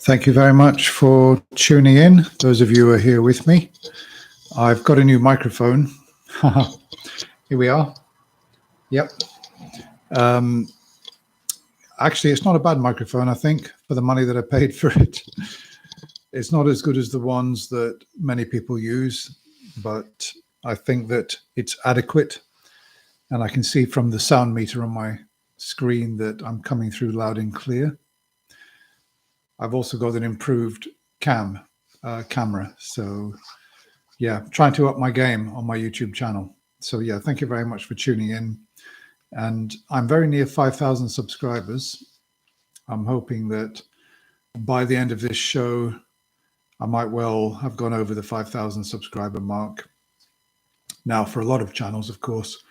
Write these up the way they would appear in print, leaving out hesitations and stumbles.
Thank you very much for tuning in, those of you who are here with me. I've got a new microphone. Here we are. Yep. Actually, it's not a bad microphone, I think, for the money that I paid for it. It's not as good as the ones that many people use, but I think that it's adequate. And I can see from the sound meter on my screen that I'm coming through loud and clear. I've also got an improved camera. So yeah, trying to up my game on my YouTube channel. So yeah, thank you very much for tuning in. And I'm very near 5,000 subscribers. I'm hoping that by the end of this show, I might well have gone over the 5,000 subscriber mark. Now, for a lot of channels, of course,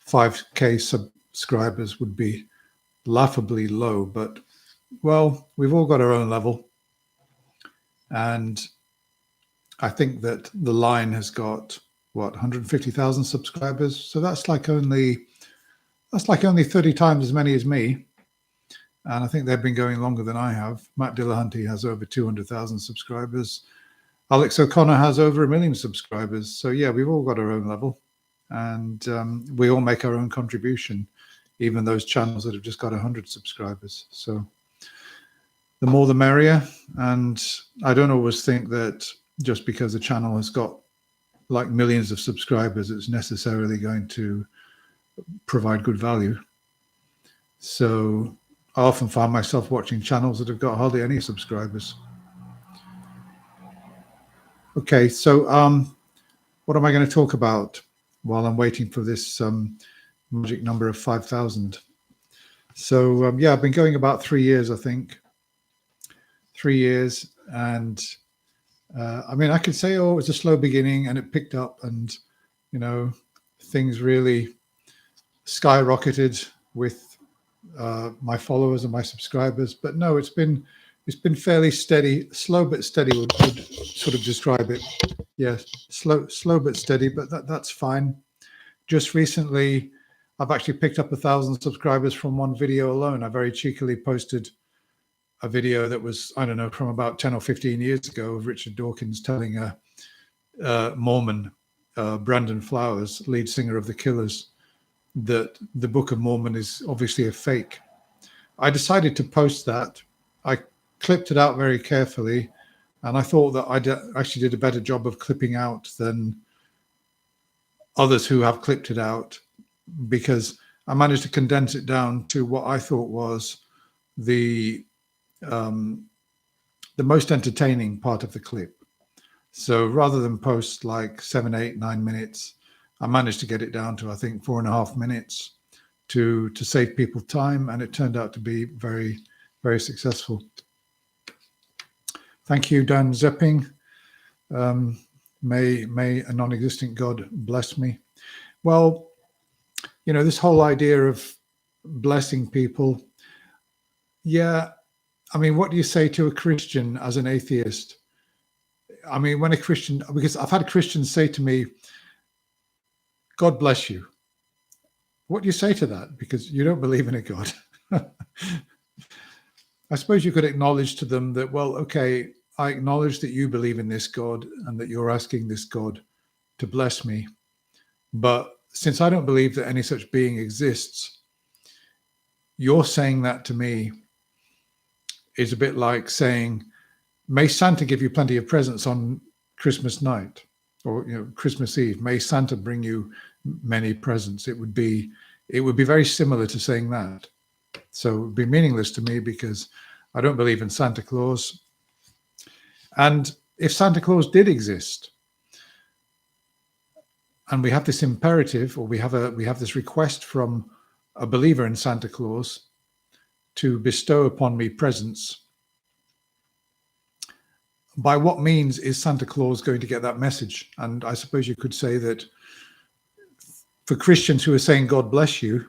5K subscribers would be laughably low, but well, we've all got our own level. And I think that the line has got, what, 150,000 subscribers. So that's like only 30 times as many as me. And I think they've been going longer than I have. Matt Dillahunty has over 200,000 subscribers. Alex O'Connor has over 1 million subscribers. So yeah, we've all got our own level. And we all make our own contribution, even those channels that have just got 100 subscribers. So the more the merrier. And I don't always think that just because a channel has got like millions of subscribers, it's necessarily going to provide good value. So I often find myself watching channels that have got hardly any subscribers. Okay, so what am I going to talk about while I'm waiting for this magic number of 5,000? So yeah, I've been going about 3 years, I think. 3 years, and I mean, I could say, oh, it was a slow beginning and it picked up, and you know, things really skyrocketed with my followers and my subscribers. But no, it's been fairly steady, slow but steady would sort of describe it. Yeah, slow but steady, but that's fine. Just recently, I've actually picked up 1,000 subscribers from one video alone. I very cheekily posted a video that was, I don't know, from about 10 or 15 years ago of Richard Dawkins telling a Mormon, Brandon Flowers, lead singer of the Killers, that the Book of Mormon is obviously a fake. I decided to post that. I clipped it out very carefully, and I thought that I actually did a better job of clipping out than others who have clipped it out, because I managed to condense it down to what I thought was the most entertaining part of the clip. So rather than post like 7, 8, 9 minutes, I managed to get it down to, I think, 4.5 minutes to save people time, and it turned out to be very, very successful. Thank you, Dan Zepping. May a non-existent God bless me. Well, you know, this whole idea of blessing people, yeah, I mean, what do you say to a Christian as an atheist? I mean, when a Christian, because I've had Christians say to me, God bless you. What do you say to that? Because you don't believe in a God. I suppose you could acknowledge to them that, well, okay, I acknowledge that you believe in this God and that you're asking this God to bless me. But since I don't believe that any such being exists, you're saying that to me is a bit like saying, may Santa give you plenty of presents on Christmas night, or Christmas Eve. May Santa bring you many presents. It would be very similar to saying that. So it would be meaningless to me because I don't believe in Santa Claus. And if Santa Claus did exist, and we have this imperative, or we have this request from a believer in Santa Claus to bestow upon me presents, by what means is Santa Claus going to get that message? And I suppose you could say that for Christians who are saying God bless you,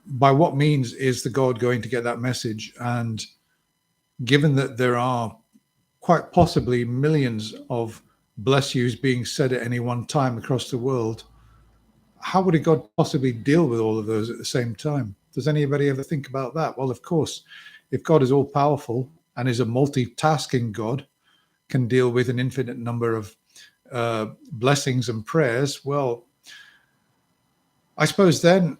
by what means is the God going to get that message? And given that there are quite possibly millions of bless yous being said at any one time across the world, how would a God possibly deal with all of those at the same time? Does anybody ever think about that? Well, of course, if God is all powerful and is a multitasking God, can deal with an infinite number of blessings and prayers, well, I suppose then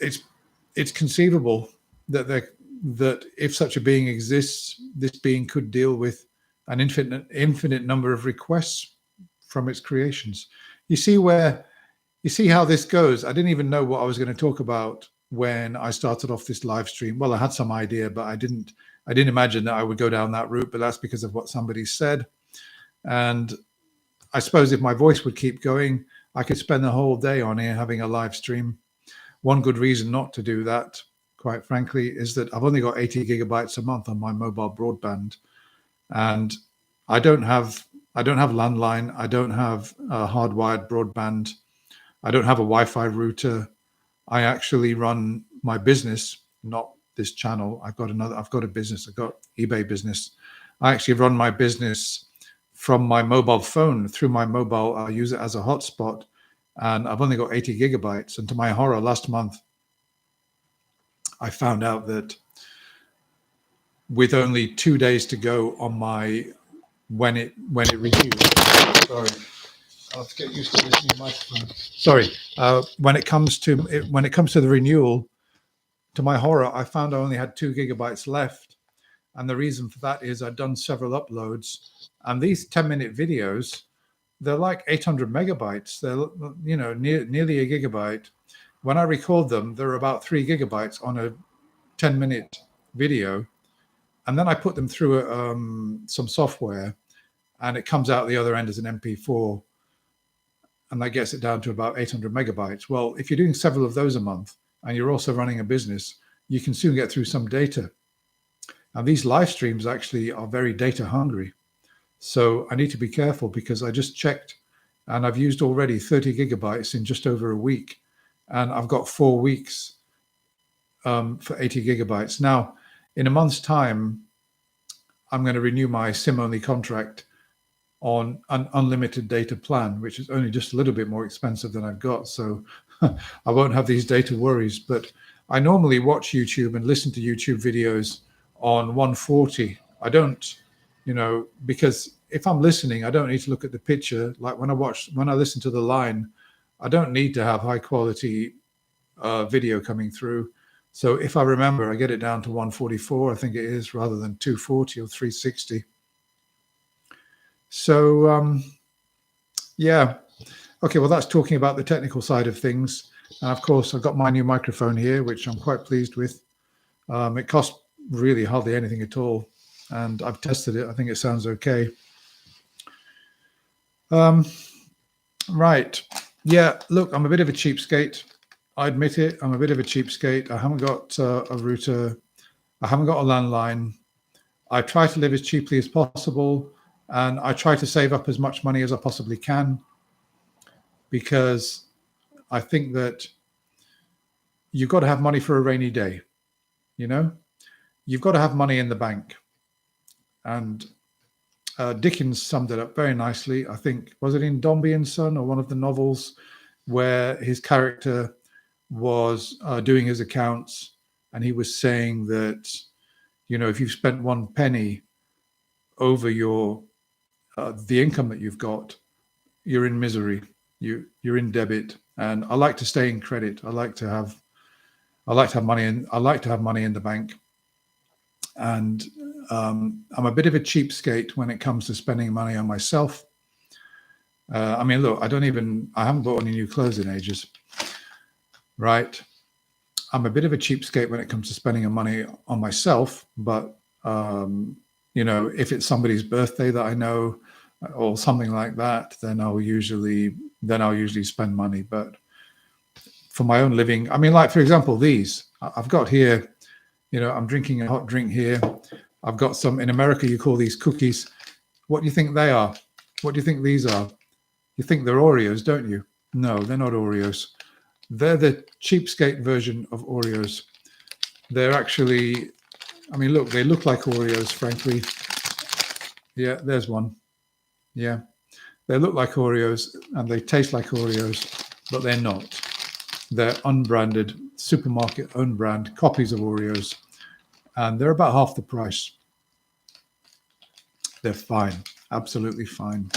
it's conceivable that if such a being exists, this being could deal with an infinite number of requests from its creations. You see how this goes. I didn't even know what I was going to talk about when I started off this live stream. Well, I had some idea, but I didn't imagine that I would go down that route, but that's because of what somebody said. And I suppose if my voice would keep going, I could spend the whole day on here having a live stream. One good reason not to do that, quite frankly, is that I've only got 80 gigabytes a month on my mobile broadband, and I don't have landline. I don't have hardwired broadband. I don't have a Wi-Fi router. I actually run my business, not this channel. I've got a business. I've got eBay business. I actually run my business from my mobile phone through my mobile. I use it as a hotspot, and I've only got 80 gigabytes. And to my horror, last month, I found out that with only 2 days to go on my when it renews. Sorry, I'll have to get used to this new microphone. Sorry, when it comes to the renewal, to my horror, I found I only had 2 gigabytes left, and the reason for that is I'd done several uploads, and these 10-minute videos, they're like 800 megabytes. They're nearly a gigabyte. When I record them, they're about 3 gigabytes on a 10-minute video, and then I put them through some software, and it comes out the other end as an MP4, and that gets it down to about 800 megabytes. Well, if you're doing several of those a month, and you're also running a business, you can soon get through some data. And these live streams actually are very data hungry. So I need to be careful, because I just checked and I've used already 30 gigabytes in just over a week. And I've got 4 weeks for 80 gigabytes. Now, in a month's time, I'm going to renew my SIM-only contract on an unlimited data plan, which is only just a little bit more expensive than I've got. So I won't have these data worries. But I normally watch YouTube and listen to YouTube videos on 140. I don't, because if I'm listening, I don't need to look at the picture. Like when I listen to the line, I don't need to have high quality video coming through. So if I remember, I get it down to 144, I think it is, rather than 240 or 360. So, yeah. Okay, well, that's talking about the technical side of things. And of course, I've got my new microphone here, which I'm quite pleased with. It cost really hardly anything at all. And I've tested it. I think it sounds okay. Right. Yeah, look, I'm a bit of a cheapskate. I admit it. I'm a bit of a cheapskate. I haven't got a router. I haven't got a landline. I try to live as cheaply as possible. And I try to save up as much money as I possibly can, because I think that you've got to have money for a rainy day. You've got to have money in the bank. And Dickens summed it up very nicely. I think, was it in Dombey and Son or one of the novels, where his character was doing his accounts, and he was saying that, if you've spent 1 penny over your the income that you've got, you're in misery. You're in debit. And I like to stay in credit. I like to have money in the bank. And I'm a bit of a cheapskate when it comes to spending money on myself. I mean, look, I haven't bought any new clothes in ages, right? I'm a bit of a cheapskate when it comes to spending money on myself, but if it's somebody's birthday that I know or something like that, then I'll usually spend money. But for my own living, I mean, like, for example, these I've got here, I'm drinking a hot drink here. I've got some, in America, you call these cookies. What do you think they are? What do you think these are? You think they're Oreos, don't you? No, they're not Oreos. They're the cheapskate version of Oreos. They're actually, I mean, look, they look like Oreos, frankly. Yeah, there's one. Yeah, they look like Oreos and they taste like Oreos, but they're not. They're unbranded, supermarket own brand copies of Oreos. and they're about half the price. They're fine, absolutely fine.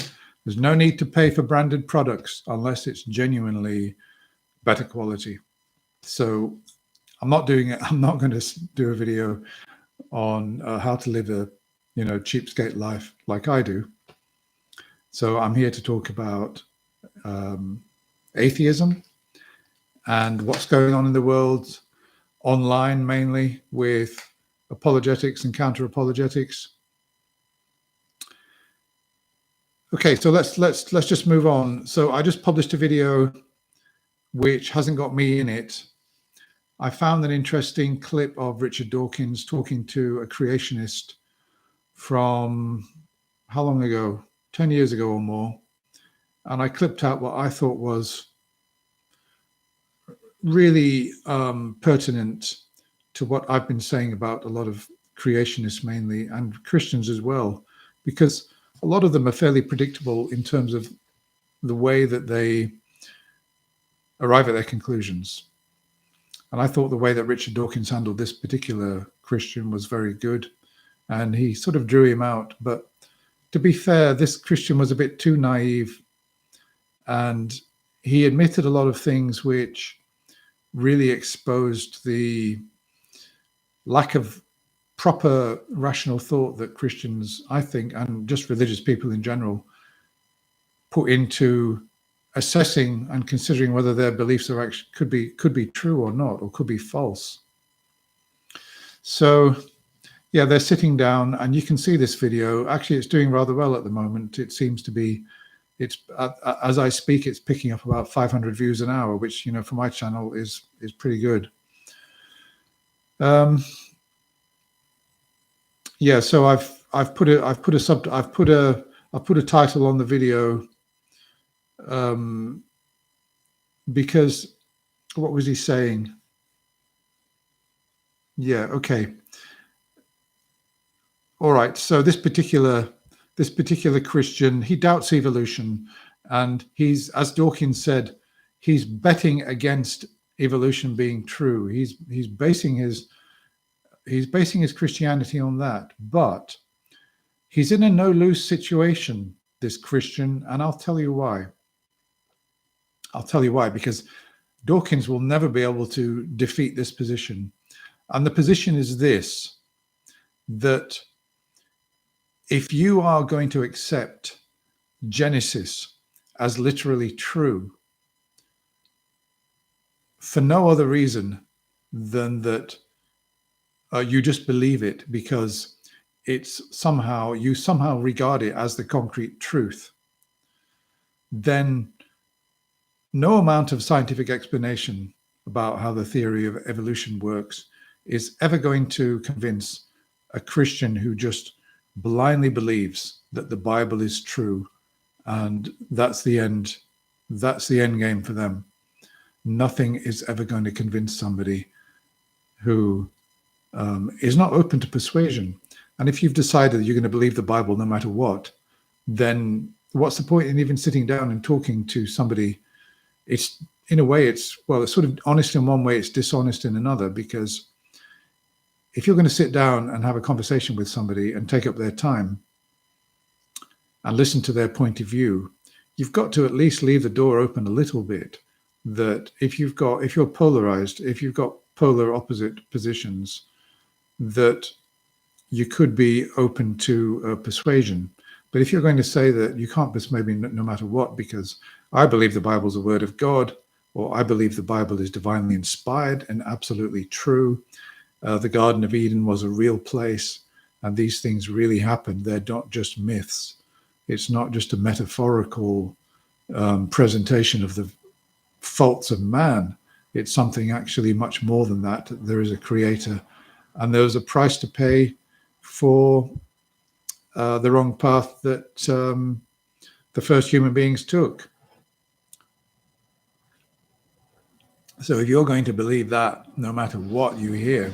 There's no need to pay for branded products unless it's genuinely better quality. So I'm not doing it. I'm not going to do a video on how to live a, cheapskate life like I do. So I'm here to talk about atheism and what's going on in the world online, mainly with apologetics and counter-apologetics. Okay, so let's just move on. So I just published a video which hasn't got me in it. I found an interesting clip of Richard Dawkins talking to a creationist from how long ago? 10 years ago or more. And I clipped out what I thought was really pertinent to what I've been saying about a lot of creationists mainly, and Christians as well, because a lot of them are fairly predictable in terms of the way that they arrive at their conclusions. And I thought the way that Richard Dawkins handled this particular Christian was very good. And he sort of drew him out. But to be fair, this Christian was a bit too naive. And he admitted a lot of things which really exposed the lack of proper rational thought that Christians, I think, and just religious people in general, put into assessing and considering whether their beliefs are actually could be true or not, or could be false. So yeah, they're sitting down, and you can see this video. Actually, it's doing rather well at the moment. It seems to be, it's as I speak, it's picking up about 500 views an hour, which, for my channel is pretty good. Yeah, so I've put a title on the video because what was he saying? Yeah, okay. All right. So this particular Christian, he doubts evolution, and he's, as Dawkins said, he's betting against evolution being true. He's basing his Christianity on that, but he's in a no-lose situation, this Christian, and I'll tell you why. Because Dawkins will never be able to defeat this position. And the position is this, that if you are going to accept Genesis as literally true, for no other reason than that you just believe it because you somehow regard it as the concrete truth, then no amount of scientific explanation about how the theory of evolution works is ever going to convince a Christian who just blindly believes that the Bible is true, and that's the end game for them. Nothing is ever going to convince somebody who is not open to persuasion. And if you've decided that you're going to believe the Bible no matter what, then what's the point in even sitting down and talking to somebody? It's, in a way, it's sort of honest in one way, it's dishonest in another, because if you're going to sit down and have a conversation with somebody and take up their time and listen to their point of view, you've got to at least leave the door open a little bit, that if you're polarized, if you've got polar opposite positions, that you could be open to persuasion. But if you're going to say that you can't persuade me no matter what, because I believe the Bible's the word of God, or I believe the Bible is divinely inspired and absolutely true, the Garden of Eden was a real place, and these things really happened. They're not just myths. It's not just a metaphorical presentation of the faults of man. It's something actually much more than that. There is a creator, and there was a price to pay for the wrong path that the first human beings took. So if you're going to believe that, no matter what you hear,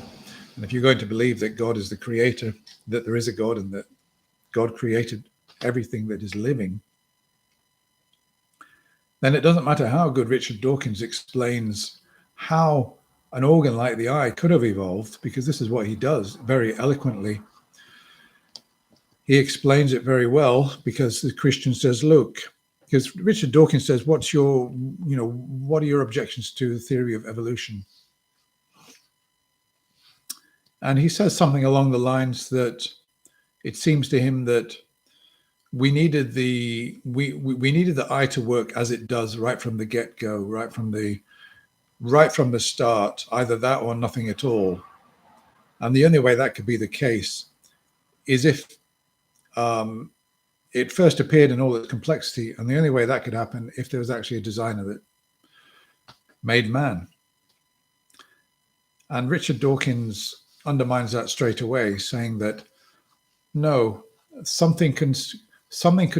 and if you're going to believe that God is the creator, that there is a God, and that God created everything that is living, then it doesn't matter how good Richard Dawkins explains how an organ like the eye could have evolved, because this is what he does very eloquently. He explains it very well, because the Christian says, look, because Richard Dawkins says, what are your objections to the theory of evolution? And he says something along the lines that it seems to him that we needed the eye to work as it does right from the get-go, right from the start, either that or nothing at all. And the only way that could be the case is if it first appeared in all its complexity, and the only way that could happen if there was actually a designer that made man. And Richard Dawkins undermines that straight away, saying that no, something could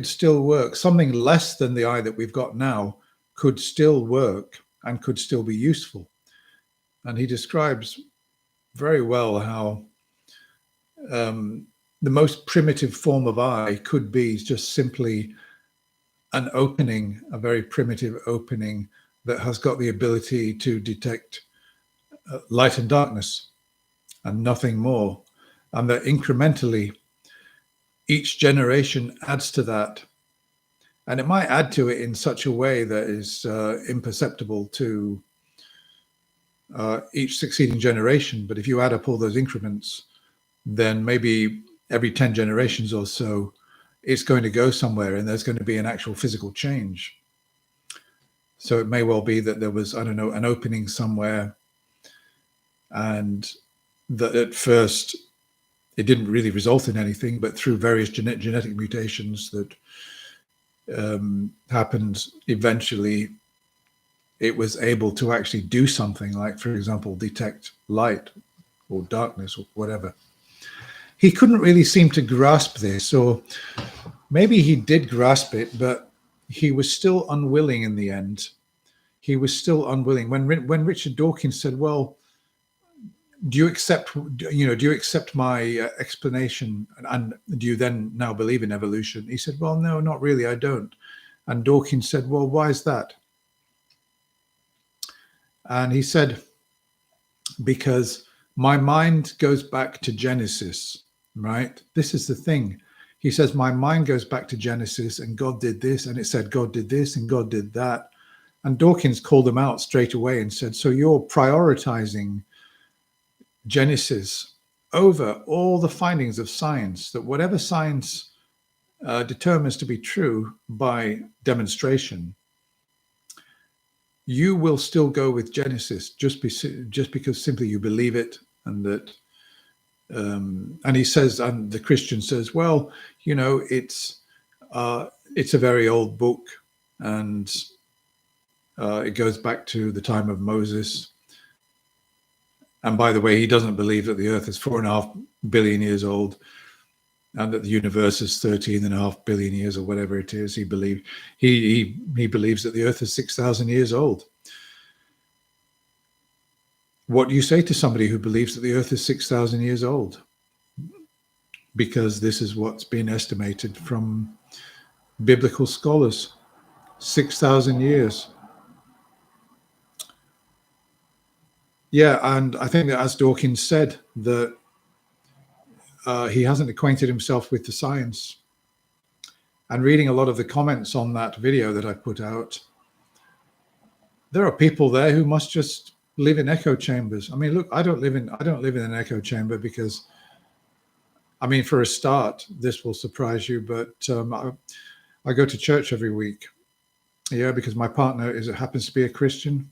still work. Something less than the eye that we've got now could still work and could still be useful. And he describes very well how the most primitive form of eye could be just simply an opening, a very primitive opening that has got the ability to detect light and darkness and nothing more. And that incrementally, each generation adds to that. And it might add to it in such a way that is imperceptible to each succeeding generation. But if you add up all those increments, then maybe every 10 generations or so, it's going to go somewhere and there's going to be an actual physical change. So it may well be that there was, I don't know, an opening somewhere, and that at first it didn't really result in anything, but through various genetic mutations that happened, eventually it was able to actually do something, like, for example, detect light or darkness or whatever. He couldn't really seem to grasp this, or maybe he did grasp it, but he was still unwilling in the end. He was still unwilling. When Richard Dawkins said, well, do you accept my explanation, and do you then now believe in evolution? He said, well, no, not really, I don't. And Dawkins said, well, why is that? And he said, because my mind goes back to Genesis, right? This is the thing. He says, my mind goes back to Genesis, and God did this, and it said God did this, and God did that. And Dawkins called him out straight away and said, so you're prioritizing Genesis over all the findings of science, that whatever science determines to be true by demonstration, you will still go with Genesis just because simply you believe it. And that and he says, and the Christian says, well, it's a very old book, and it goes back to the time of Moses. And by the way, he doesn't believe that the earth is 4.5 billion years old and that the universe is 13.5 billion years or whatever it is. He believes that the earth is 6,000 years old. What do you say to somebody who believes that the earth is 6,000 years old? Because this is what's been estimated from biblical scholars, 6,000 years. Yeah, and I think that, as Dawkins said, that he hasn't acquainted himself with the science. And reading a lot of the comments on that video that I put out, there are people there who must just live in echo chambers. I mean, look, I don't live in an echo chamber because, I mean, for a start, this will surprise you, but I go to church every week. Yeah, because my partner happens to be a Christian,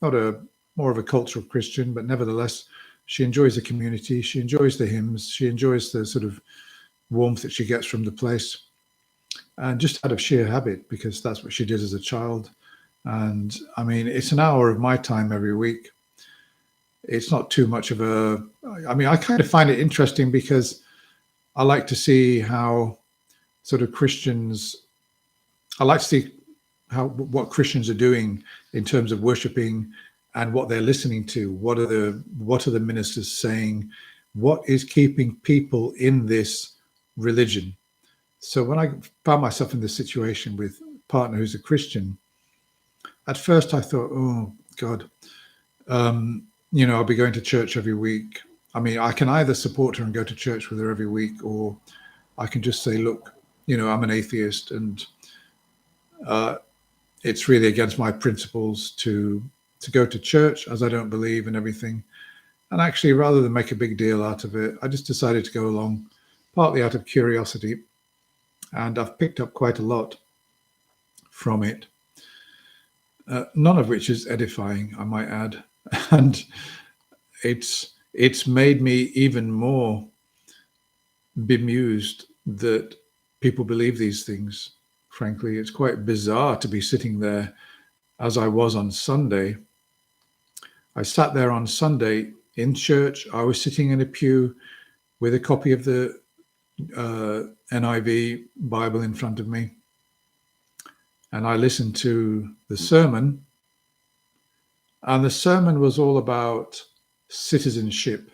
more of a cultural Christian, but nevertheless, she enjoys the community. She enjoys the hymns. She enjoys the sort of warmth that she gets from the place. And just out of sheer habit, because that's what she did as a child. And I mean, it's an hour of my time every week. It's not too much of I kind of find it interesting because I like to see how sort of I like to see what Christians are doing in terms of worshiping and what they're listening to. What are the ministers saying? What is keeping people in this religion? So when I found myself in this situation with a partner who's a Christian, at first I thought, oh God, I'll be going to church every week. I mean, I can either support her and go to church with her every week, or I can just say, look, I'm an atheist, and it's really against my principles to go to church, as I don't believe in everything. And actually, rather than make a big deal out of it, I just decided to go along, partly out of curiosity. And I've picked up quite a lot from it, none of which is edifying, I might add. And it's made me even more bemused that people believe these things. Frankly, it's quite bizarre to be sitting there as I was on Sunday. I sat there on Sunday in church. I was sitting in a pew with a copy of the NIV Bible in front of me. And I listened to the sermon. And the sermon was all about citizenship,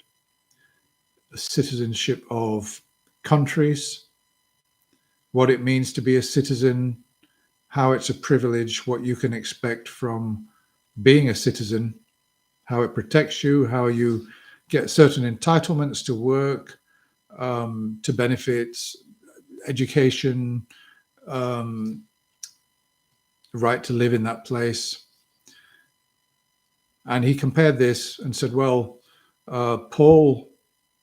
the citizenship of countries, what it means to be a citizen, how it's a privilege, what you can expect from being a citizen, how it protects you, how you get certain entitlements to work, to benefits, education, right to live in that place. And he compared this and said, well, Paul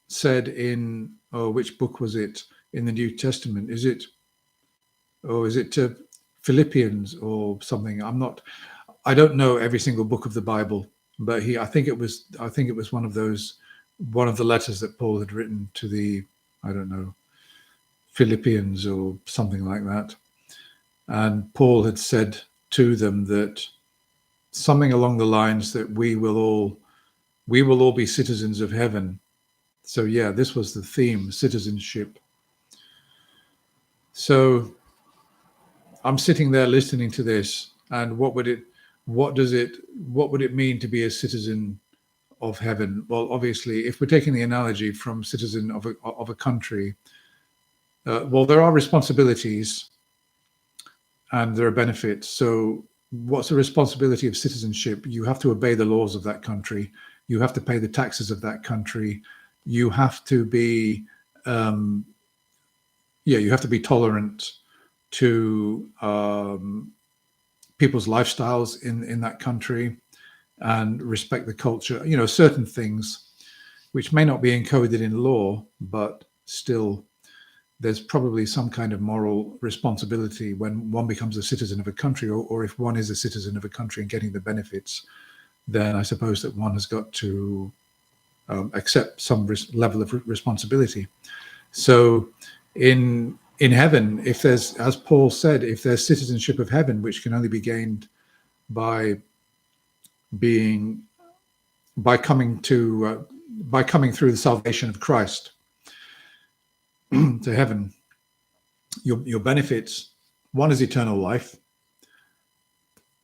said in, which book was it in the New Testament? Is it to Philippians or something? I don't know every single book of the Bible, but I think it was one of the letters that Paul had written to the, I don't know, Philippians or something like that. And Paul had said to them that something along the lines that we will all be citizens of heaven. So yeah, this was the theme, citizenship. So I'm sitting there listening to this, and what would it mean to be a citizen of heaven? Well, obviously, if we're taking the analogy from citizen of a country, well, there are responsibilities and there are benefits. So what's the responsibility of citizenship? You have to obey the laws of that country. You have to pay the taxes of that country. You have to be, you have to be tolerant to people's lifestyles in that country and respect the culture. Certain things which may not be encoded in law, but still there's probably some kind of moral responsibility when one becomes a citizen of a country, or if one is a citizen of a country and getting the benefits, then I suppose that one has got to accept some level of responsibility. So in heaven, if there's, as Paul said, if there's citizenship of heaven, which can only be gained by coming through the salvation of Christ to heaven, your benefits, one is eternal life.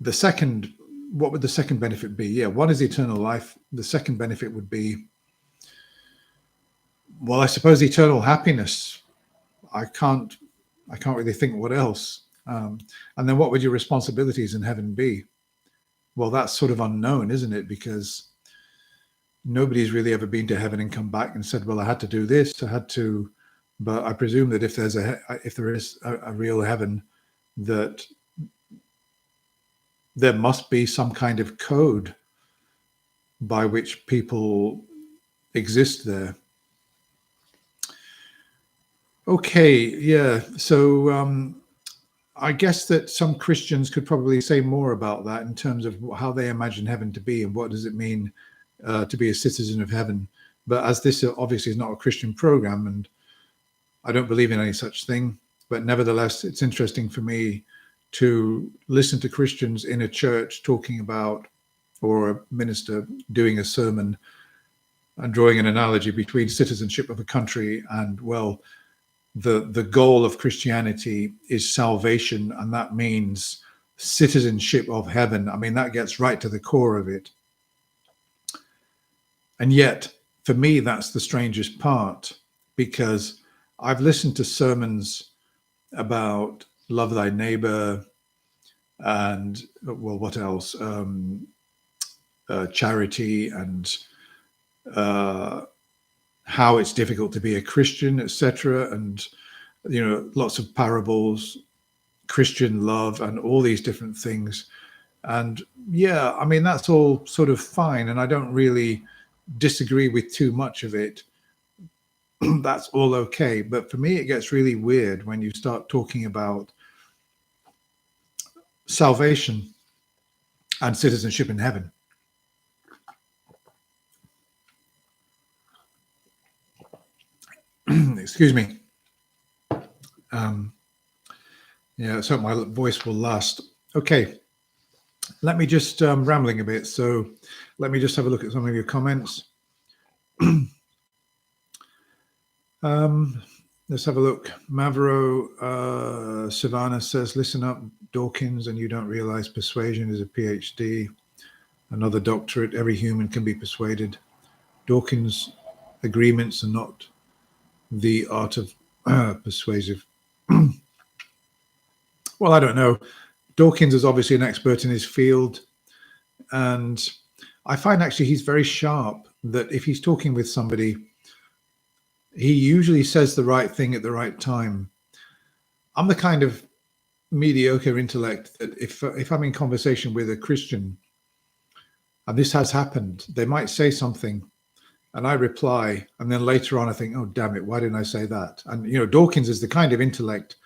The second, what would the second benefit be? Yeah, one is eternal life. The second benefit would be, well, I suppose eternal happiness. I can't really think what else. And then what would your responsibilities in heaven be? Well, that's sort of unknown, isn't it? Because nobody's really ever been to heaven and come back and said, well, I had to do this, I had to. But I presume that if there is a real heaven, that there must be some kind of code by which people exist there. Okay, yeah. So I guess that some Christians could probably say more about that in terms of how they imagine heaven to be and what does it mean to be a citizen of heaven. But as this obviously is not a Christian program, and I don't believe in any such thing, but nevertheless, it's interesting for me to listen to Christians in a church talking about, or a minister doing a sermon and drawing an analogy between citizenship of a country and, well, the goal of Christianity is salvation, and that means citizenship of heaven. I mean, that gets right to the core of it. And yet, for me, that's the strangest part, because I've listened to sermons about love thy neighbor and, well, what else? charity and how it's difficult to be a Christian, etc. And, you know, lots of parables, Christian love, and all these different things. And yeah, I mean, that's all sort of fine. And I don't really disagree with too much of it. That's all okay. But for me, it gets really weird when you start talking about salvation and citizenship in heaven. Excuse me. Yeah, so my voice will last. Okay, let me just rambling a bit. So let me just have a look at some of your comments. Let's have a look. Mavro Savannah says, listen up, Dawkins, and you don't realize persuasion is a PhD, another doctorate. Every human can be persuaded. Dawkins' agreements are not the art of persuasive. Well, I don't know. Dawkins is obviously an expert in his field. And I find actually he's very sharp, that if he's talking with somebody, he usually says the right thing at the right time. I'm the kind of mediocre intellect that if I'm in conversation with a Christian, and this has happened, they might say something and I reply, and then later on I think, oh, damn it, why didn't I say that? And, you know, Dawkins is the kind of intellect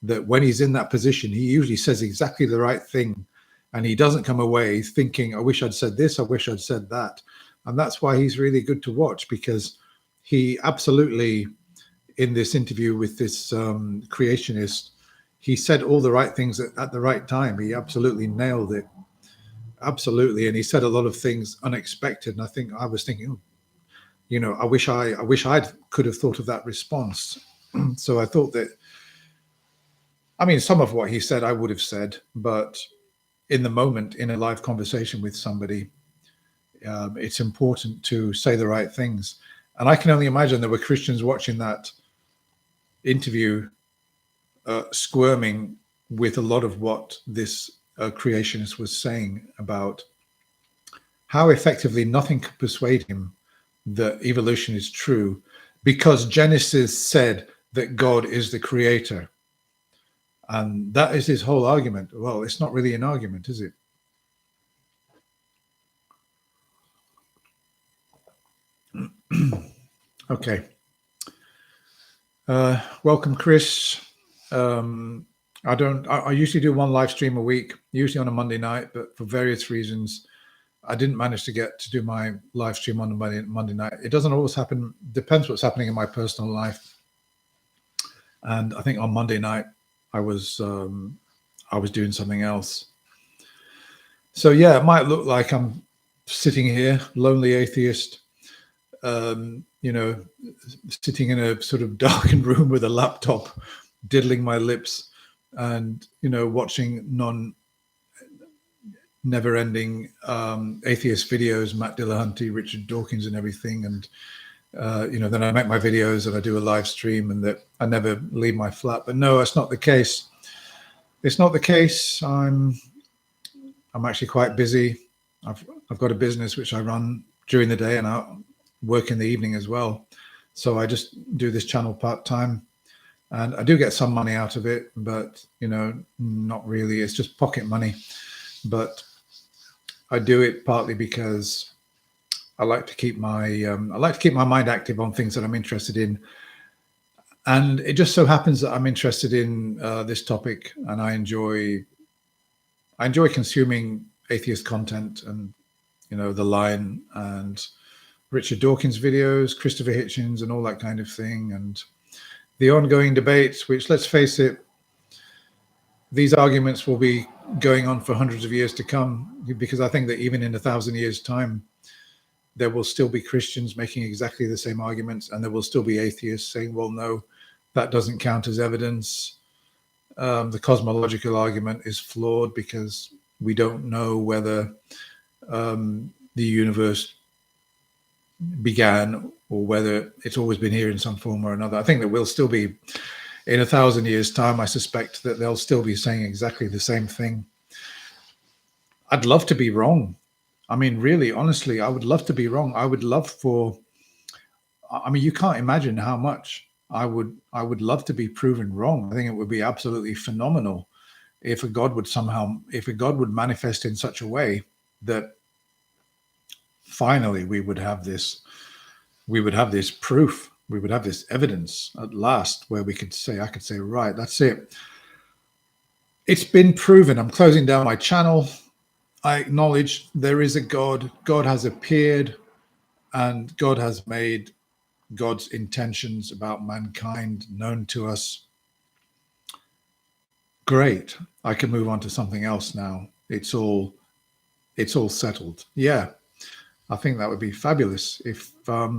that when he's in that position, he usually says exactly the right thing. And he doesn't come away thinking, I wish I'd said this, I wish I'd said that. And that's why he's really good to watch, because he absolutely, in this interview with this creationist, he said all the right things at the right time. He absolutely nailed it. Absolutely. And he said a lot of things unexpected. And I think I was thinking, oh, you know, I wish I could have thought of that response. So I thought that, I mean, some of what he said I would have said, but in the moment, in a live conversation with somebody, it's important to say the right things. And I can only imagine there were Christians watching that interview squirming with a lot of what this creationist was saying about how effectively nothing could persuade him that evolution is true, because Genesis said that God is the creator. And that is his whole argument. Well, it's not really an argument, is it? Okay. Welcome, Chris. I usually do one live stream a week, usually on a Monday night, but for various reasons, I didn't manage to get to do my live stream on a Monday night. It doesn't always happen. Depends what's happening in my personal life. And I think on Monday night, I was doing something else. So yeah, it might look like I'm sitting here, lonely atheist, you know, sitting in a sort of darkened room with a laptop, diddling my lips, and, you know, watching never-ending atheist videos, Matt Dillahunty, Richard Dawkins, and everything. And you know, then I make my videos and I do a live stream, and that I never leave my flat. But no, that's not the case. It's not the case. I'm actually quite busy. I've got a business which I run during the day, and I work in the evening as well. So I just do this channel part-time, and I do get some money out of it, but, you know, not really. It's just pocket money. But I do it partly because I like to keep my mind active on things that I'm interested in. And it just so happens that I'm interested in this topic, and I enjoy consuming atheist content, and, you know, The Line and Richard Dawkins videos, Christopher Hitchens, and all that kind of thing, and the ongoing debates, which, let's face it, these arguments will be going on for hundreds of years to come, because I think that even in 1,000 years' time, there will still be Christians making exactly the same arguments, and there will still be atheists saying, well, no, that doesn't count as evidence. The cosmological argument is flawed because we don't know whether the universe began or whether it's always been here in some form or another. I think that we'll still be, in 1,000 years' time, I suspect that they'll still be saying exactly the same thing. I'd love to be wrong. I mean, really, honestly, I would love to be wrong. I would love for, I mean, you can't imagine how much I would love to be proven wrong. I think it would be absolutely phenomenal if a God would somehow, if a God would manifest in such a way that finally we would have this proof, we would have this evidence at last where we could say, I could say, right, that's it. It's been proven. I'm closing down my channel. I acknowledge there is a God. God has appeared, and God has made God's intentions about mankind known to us. Great. I can move on to something else now. It's all settled. Yeah, I think that would be fabulous if a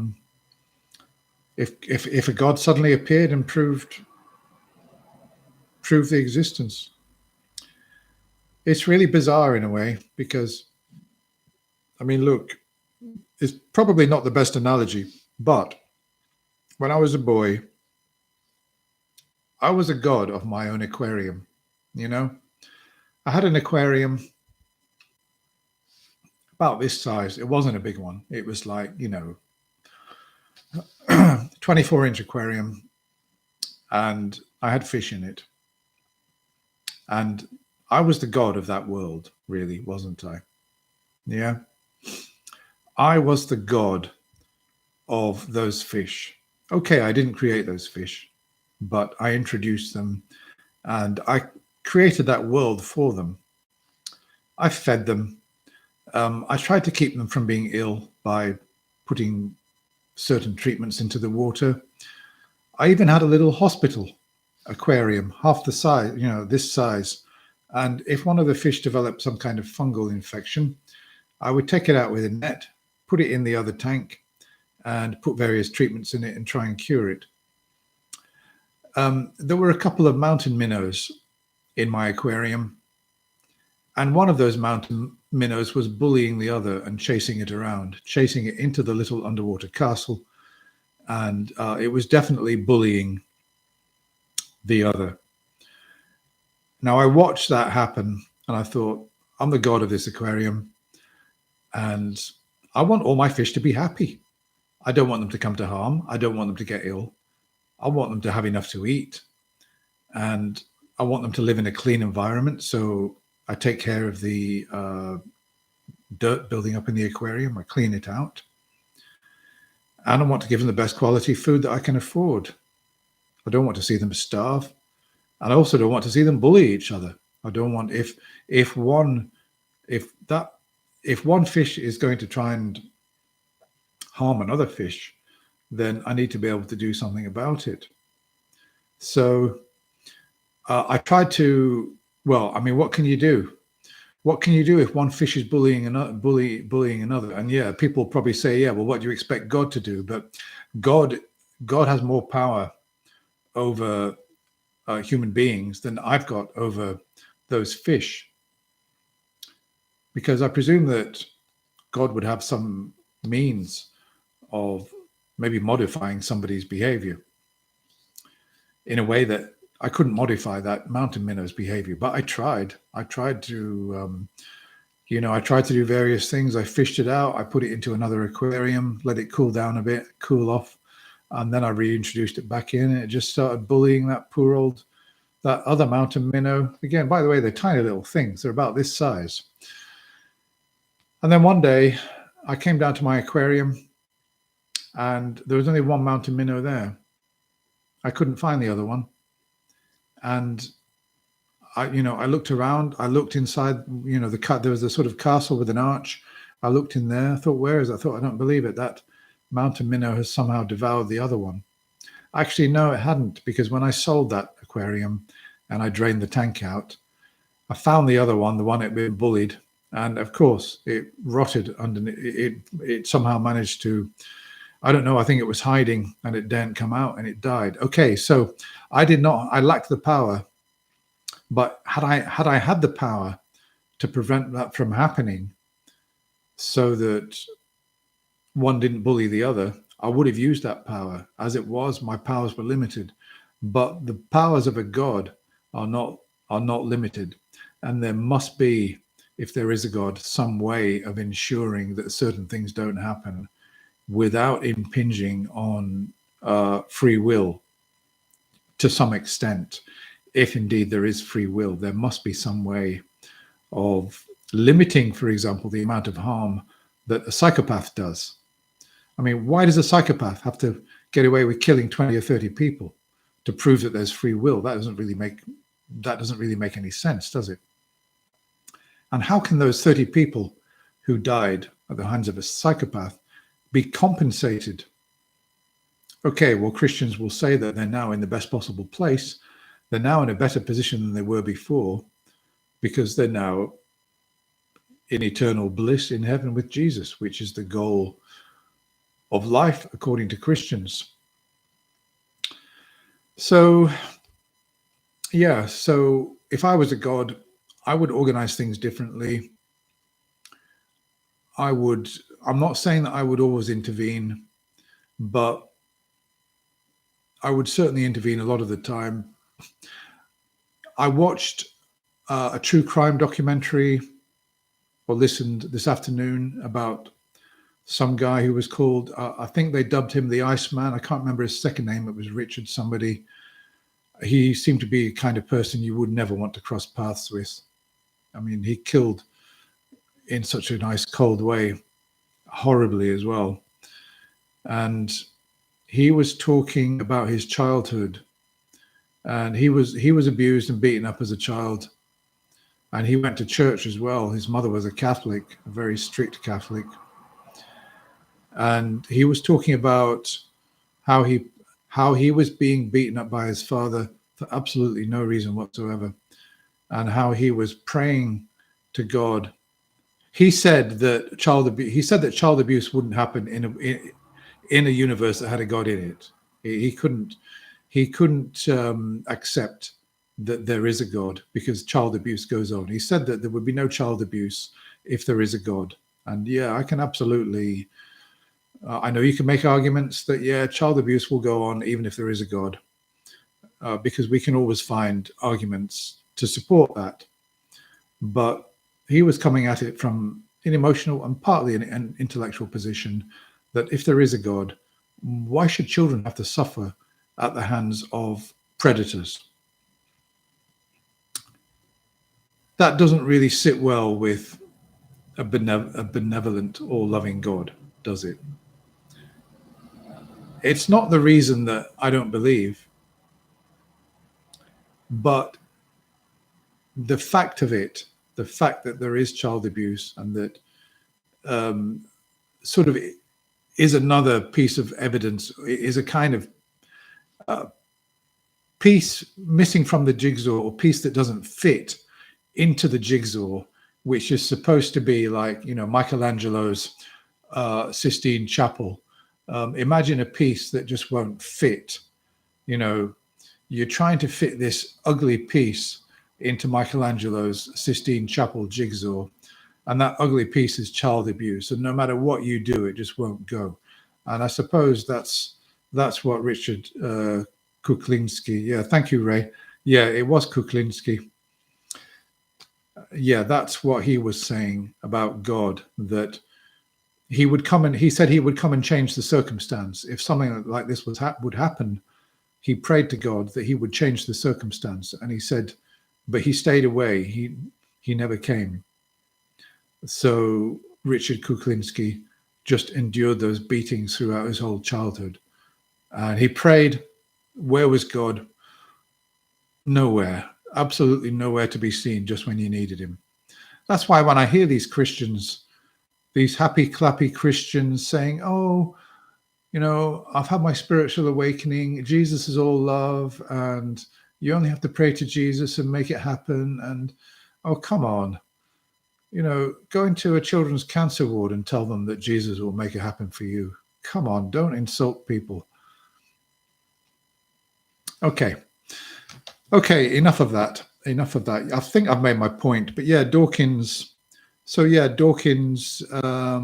God suddenly appeared and proved the existence. It's really bizarre in a way, because, I mean, look, it's probably not the best analogy, but when I was a boy, I was a god of my own aquarium. You know, I had an aquarium about this size. It wasn't a big one. It was like, 24-inch aquarium, and I had fish in it. And I was the god of that world, really, wasn't I? Yeah. I was the god of those fish. Okay, I didn't create those fish, but I introduced them, and I created that world for them. I fed them. I tried to keep them from being ill by putting certain treatments into the water. I even had a little hospital aquarium, half the size, this size. And if one of the fish developed some kind of fungal infection, I would take it out with a net, put it in the other tank, and put various treatments in it and try and cure it. There were a couple of mountain minnows in my aquarium, and one of those mountain minnows was bullying the other and chasing it around, chasing it into the little underwater castle. And it was definitely bullying the other. Now, I watched that happen, and I thought, I'm the god of this aquarium, and I want all my fish to be happy. I don't want them to come to harm. I don't want them to get ill. I want them to have enough to eat, and I want them to live in a clean environment. So I take care of the dirt building up in the aquarium. I clean it out. And I want to give them the best quality food that I can afford. I don't want to see them starve. And I also don't want to see them bully each other. I don't want, if one fish is going to try and harm another fish, then I need to be able to do something about it. So I tried to, well, I mean, what can you do? What can you do if one fish is bullying another? And yeah, people probably say, yeah, well, what do you expect God to do? But God has more power over human beings than I've got over those fish. Because I presume that God would have some means of maybe modifying somebody's behavior in a way that I couldn't modify that mountain minnow's behavior. But I tried to, I tried to do various things. I fished it out. I put it into another aquarium, let it cool down a bit, cool off. And then I reintroduced it back in, and it just started bullying that that other mountain minnow. Again, by the way, they're tiny little things. They're about this size. And then one day I came down to my aquarium, and there was only one mountain minnow there. I couldn't find the other one. And I looked around, I looked inside, there was a sort of castle with an arch. I looked in there, I thought, where is it? I thought, I don't believe it. That mountain minnow has somehow devoured the other one. Actually, no, it hadn't, because when I sold that aquarium and I drained the tank out, I found the other one, the one it had been bullied. And of course, it rotted underneath. It somehow managed to, I don't know, I think it was hiding, and it didn't come out, and it died. Okay, so I lacked the power. But had I had the power to prevent that from happening so that one didn't bully the other, I would have used that power. As it was, my powers were limited. But the powers of a god are not limited. And there must be if there is a God, some way of ensuring that certain things don't happen without impinging on free will to some extent. If indeed there is free will, there must be some way of limiting, for example, the amount of harm that a psychopath does. I mean, why does a psychopath have to get away with killing 20 or 30 people to prove that there's free will? That doesn't really make any sense, does it? And how can those 30 people who died at the hands of a psychopath be compensated? Okay, well, Christians will say that they're now in the best possible place. They're now in a better position than they were before because they're now in eternal bliss in heaven with Jesus, which is the goal of life according to Christians. So, yeah, so if I was a God, I would organize things differently. I'm not saying that I would always intervene, but I would certainly intervene a lot of the time. I watched a true crime documentary, or listened this afternoon, about some guy who was called, I think they dubbed him the Iceman. I can't remember his second name. It was Richard somebody. He seemed to be a kind of person you would never want to cross paths with. I mean, he killed in such a nice, cold way, horribly as well. And he was talking about his childhood, and he was abused and beaten up as a child. And he went to church as well. His mother was a Catholic, a very strict Catholic. And he was talking about how he was being beaten up by his father for absolutely no reason whatsoever, and how he was praying to God. He said that child abuse wouldn't happen in a universe that had a God in it. He couldn't accept that there is a God because child abuse goes on. He said that there would be no child abuse if there is a God. And yeah, I can absolutely. I know you can make arguments that, yeah, child abuse will go on even if there is a God, because we can always find arguments to support that. But he was coming at it from an emotional and partly an intellectual position that if there is a God, why should children have to suffer at the hands of predators? That doesn't really sit well with a benevolent or loving God, does it? It's not the reason that I don't believe, but the fact of it, the fact that there is child abuse and that sort of is another piece of evidence, is a kind of piece missing from the jigsaw, or piece that doesn't fit into the jigsaw, which is supposed to be like, Michelangelo's Sistine Chapel. Imagine a piece that just won't fit. You're trying to fit this ugly piece into Michelangelo's Sistine Chapel jigsaw, and that ugly piece is child abuse. And no matter what you do, it just won't go. And I suppose that's what Richard Kuklinski. Yeah, thank you, Ray. Yeah, it was Kuklinski. Yeah, that's what he was saying about God, that he said he would come and change the circumstance. If something like this would happen, he prayed to God that he would change the circumstance. And he said, but he stayed away. He never came. So Richard Kuklinski just endured those beatings throughout his whole childhood. And he prayed. Where was God? Nowhere. Absolutely nowhere to be seen, just when you needed him. That's why when I hear these Christians, these happy, clappy Christians saying, oh, I've had my spiritual awakening. Jesus is all love, and you only have to pray to Jesus and make it happen. And, oh, come on. Go into a children's cancer ward and tell them that Jesus will make it happen for you. Come on, don't insult people. Okay, enough of that. I think I've made my point. But yeah, Dawkins. So yeah, Dawkins, I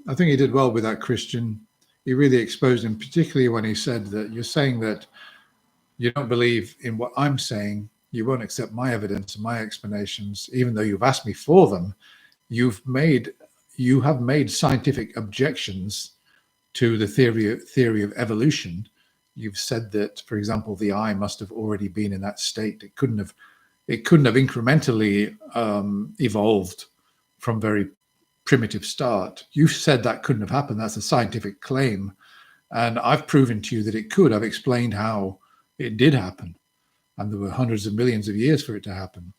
think he did well with that Christian. He really exposed him, particularly when he said that you're saying that you don't believe in what I'm saying. You won't accept my evidence and my explanations, even though you've asked me for them. You have made scientific objections to the theory of evolution. You've said that, for example, the eye must have already been in that state. It couldn't have incrementally evolved from very primitive start. You said that couldn't have happened. That's a scientific claim. And I've proven to you that it could. I've explained how it did happen. And there were hundreds of millions of years for it to happen.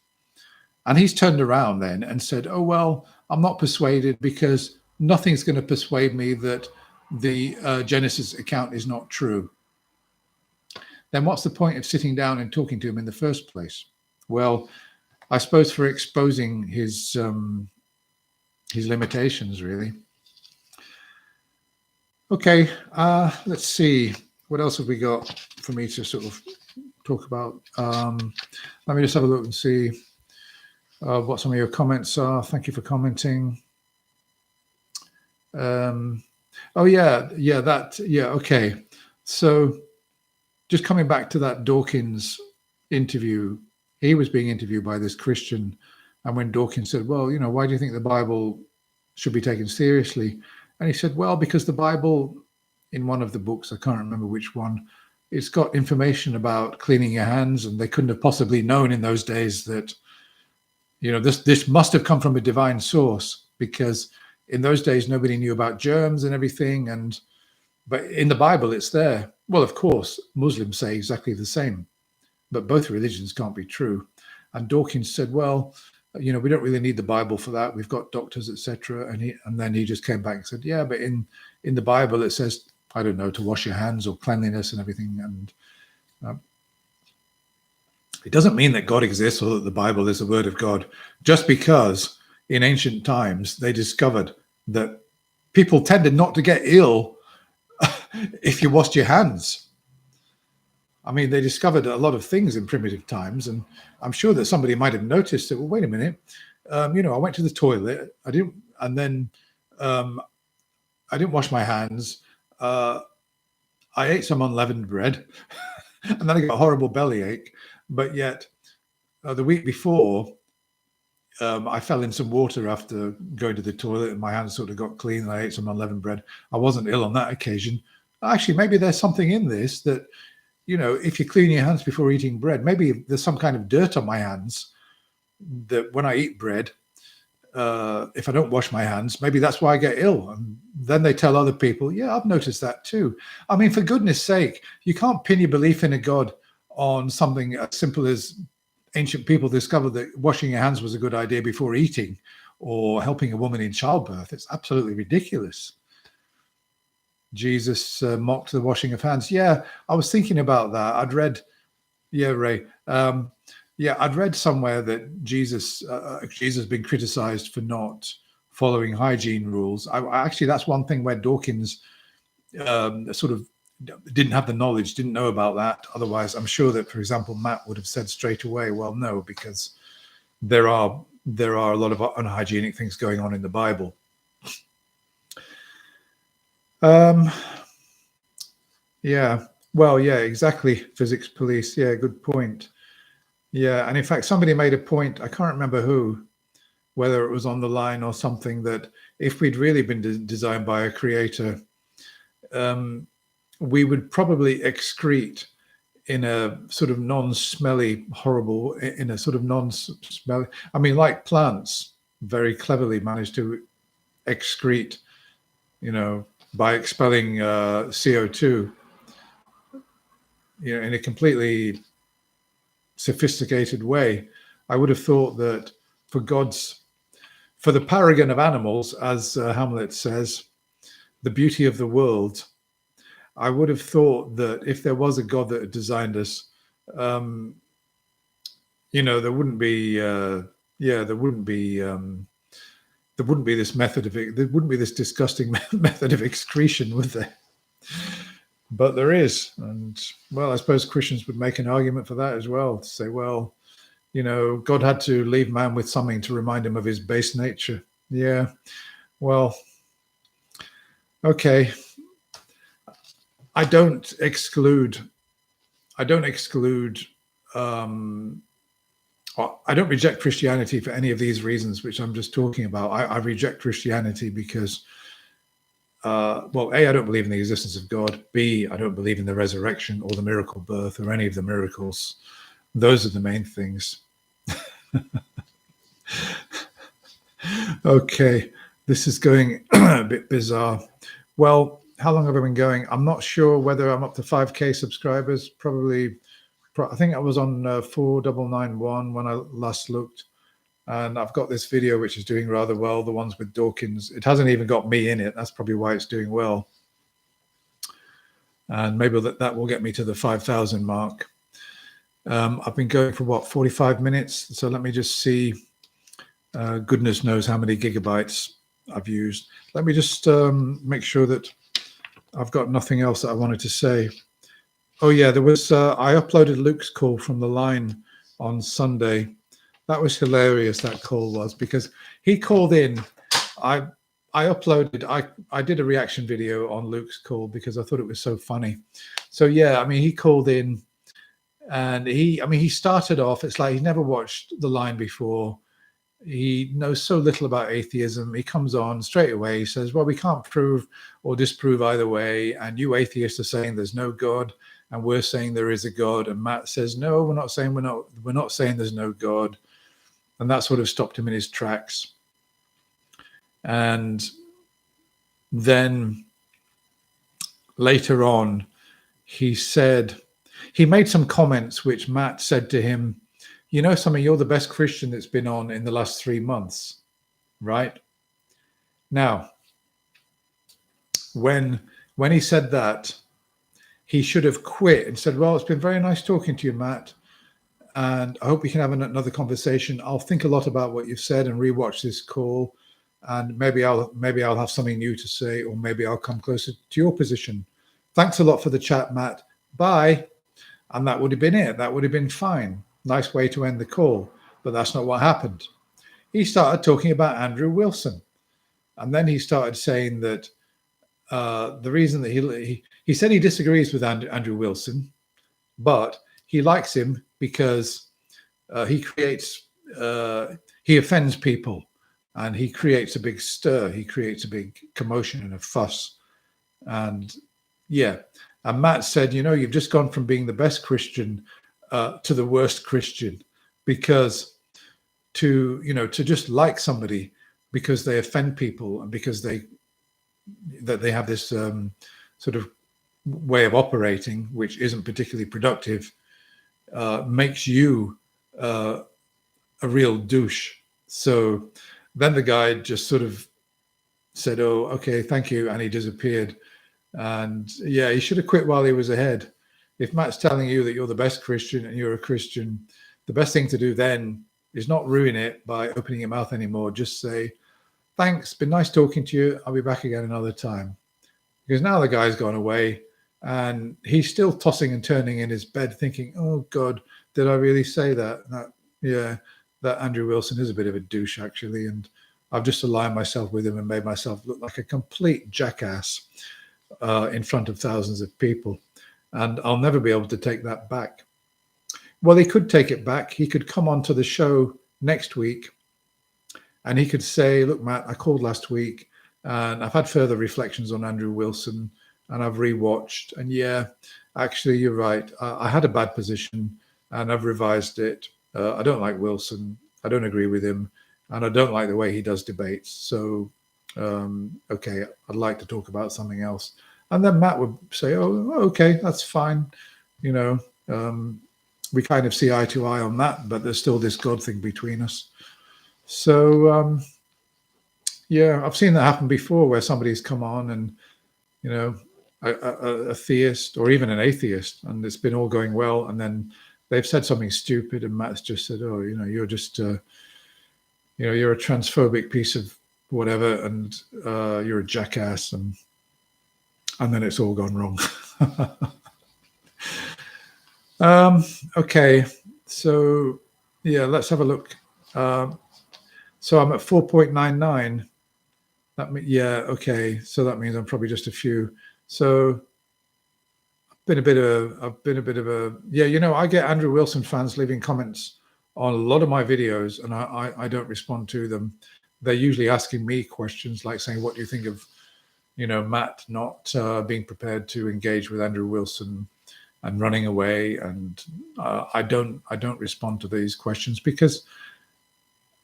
And he's turned around then and said, oh, well, I'm not persuaded because nothing's going to persuade me that the Genesis account is not true. Then what's the point of sitting down and talking to him in the first place? Well, I suppose for exposing his limitations, really. Okay, let's see. What else have we got for me to sort of talk about? Let me just have a look and see what some of your comments are. Thank you for commenting. Oh yeah, okay. So just coming back to that Dawkins interview, he was being interviewed by this Christian, and when Dawkins said, well, you know, why do you think the Bible should be taken seriously? And he said, well, because the Bible, in one of the books, I can't remember which one, it's got information about cleaning your hands, and they couldn't have possibly known in those days that, you know, this must have come from a divine source, because in those days nobody knew about germs and everything, but in the Bible it's there. Well, of course, Muslims say exactly the same, but both religions can't be true. And Dawkins said, well, you know, we don't really need the Bible for that. We've got doctors, etc. And then he just came back and said, yeah, but in the Bible it says, I don't know, to wash your hands or cleanliness and everything. And it doesn't mean that God exists or that the Bible is the word of God, just because in ancient times they discovered that people tended not to get ill if you washed your hands. I mean, they discovered a lot of things in primitive times, and I'm sure that somebody might have noticed that, well, wait a minute, you know, I went to the toilet, I didn't wash my hands, I ate some unleavened bread, and then I got a horrible bellyache, but yet the week before, I fell in some water after going to the toilet, and my hands sort of got clean, and I ate some unleavened bread. I wasn't ill on that occasion. Actually, maybe there's something in this that, you know, if you clean your hands before eating bread, maybe there's some kind of dirt on my hands that when I eat bread, if I don't wash my hands, maybe that's why I get ill. And then they tell other people, yeah, I've noticed that too. I mean, for goodness sake, you can't pin your belief in a God on something as simple as ancient people discovered that washing your hands was a good idea before eating, or helping a woman in childbirth. It's absolutely ridiculous. Jesus mocked the washing of hands. Yeah, I was thinking about that. I'd read, yeah, Ray. I'd read somewhere that Jesus has been criticized for not following hygiene rules. Actually, that's one thing where Dawkins sort of didn't have the knowledge, didn't know about that. Otherwise, I'm sure that, for example, Matt would have said straight away, well, no, because there are a lot of unhygienic things going on in the Bible. Yeah, well, yeah, exactly. Physics police. Yeah, good point. Yeah, and in fact, somebody made a point, I can't remember who, whether it was on the line or something, that if we'd really been designed by a creator, we would probably excrete in a sort of non-smelly, horrible, in a sort of non-smelly, I mean, like plants very cleverly manage to excrete, you know, by expelling CO2, you know, in a completely sophisticated way. I would have thought that for the paragon of animals, as Hamlet says, the beauty of the world, I would have thought that if there was a God that had designed us, you know, there wouldn't be this disgusting method of excretion, would there? But there is. And well, I suppose Christians would make an argument for that as well, to say, well, you know, God had to leave man with something to remind him of his base nature. Yeah, well, okay. I don't exclude I don't reject Christianity for any of these reasons, which I'm just talking about. I reject Christianity because, well, A, I don't believe in the existence of God. B, I don't believe in the resurrection or the miracle birth or any of the miracles. Those are the main things. Okay, this is going a bit bizarre. Well, how long have I been going? I'm not sure whether I'm up to 5K subscribers. Probably, I think I was on 4991 when I last looked. And I've got this video which is doing rather well, the ones with Dawkins. It hasn't even got me in it. That's probably why it's doing well. And maybe that will get me to the 5,000 mark. I've been going for, what, 45 minutes? So let me just see. Goodness knows how many gigabytes I've used. Let me just make sure that I've got nothing else that I wanted to say. Oh, yeah, there was, I uploaded Luke's call from the line on Sunday. That was hilarious, that call was, because he called in. I did a reaction video on Luke's call because I thought it was so funny. So, yeah, I mean, he called in and he started off, it's like he's never watched the line before. He knows so little about atheism. He comes on straight away. He says, well, we can't prove or disprove either way. And you atheists are saying there's no God, and we're saying there is a God. And Matt says, no, we're not saying there's no God. And that sort of stopped him in his tracks. And then later on, he made some comments which Matt said to him, you know something, you're the best Christian that's been on in the last 3 months, right? Now, when he said that, he should have quit and said, well, it's been very nice talking to you, Matt. And I hope we can have another conversation. I'll think a lot about what you've said and rewatch this call. And maybe I'll have something new to say, or maybe I'll come closer to your position. Thanks a lot for the chat, Matt. Bye. And that would have been it. That would have been fine. Nice way to end the call. But that's not what happened. He started talking about Andrew Wilson. And then he started saying that the reason that he said he disagrees with Andrew Wilson, but he likes him because he offends people and he creates a big stir. He creates a big commotion and a fuss. And yeah, and Matt said, you know, you've just gone from being the best Christian to the worst Christian, because to just like somebody because they offend people and because they have this sort of way of operating which isn't particularly productive, makes you a real douche. So then the guy just sort of said, oh, okay, thank you, and he disappeared. And yeah, he should have quit while he was ahead. If Matt's telling you that you're the best Christian and you're a Christian, the best thing to do then is not ruin it by opening your mouth anymore. Just say, thanks, been nice talking to you. I'll be back again another time. Because now the guy's gone away and he's still tossing and turning in his bed thinking, oh, God, did I really say that? That Andrew Wilson is a bit of a douche, actually. And I've just aligned myself with him and made myself look like a complete jackass in front of thousands of people. And I'll never be able to take that back. Well, he could take it back. He could come on to the show next week and he could say, look, Matt, I called last week and I've had further reflections on Andrew Wilson and I've rewatched. And yeah, actually, you're right. I had a bad position and I've revised it. I don't like Wilson. I don't agree with him. And I don't like the way he does debates. So, okay, I'd like to talk about something else. And then Matt would say, oh, okay, that's fine. You know, we kind of see eye to eye on that, but there's still this God thing between us. So, yeah, I've seen that happen before where somebody's come on and, you know, a theist or even an atheist, and it's been all going well. And then they've said something stupid and Matt's just said, oh, you know, you're just, you know, you're a transphobic piece of whatever and you're a jackass. And then it's all gone wrong. Okay, so yeah, let's have a look. So I'm at 4.99. Yeah, okay. So that means I'm probably just a few. So I've been a bit of a, yeah, you know, I get Andrew Wilson fans leaving comments on a lot of my videos, and I don't respond to them. They're usually asking me questions like saying, what do you think of, Matt not being prepared to engage with Andrew Wilson and running away? And I don't respond to these questions because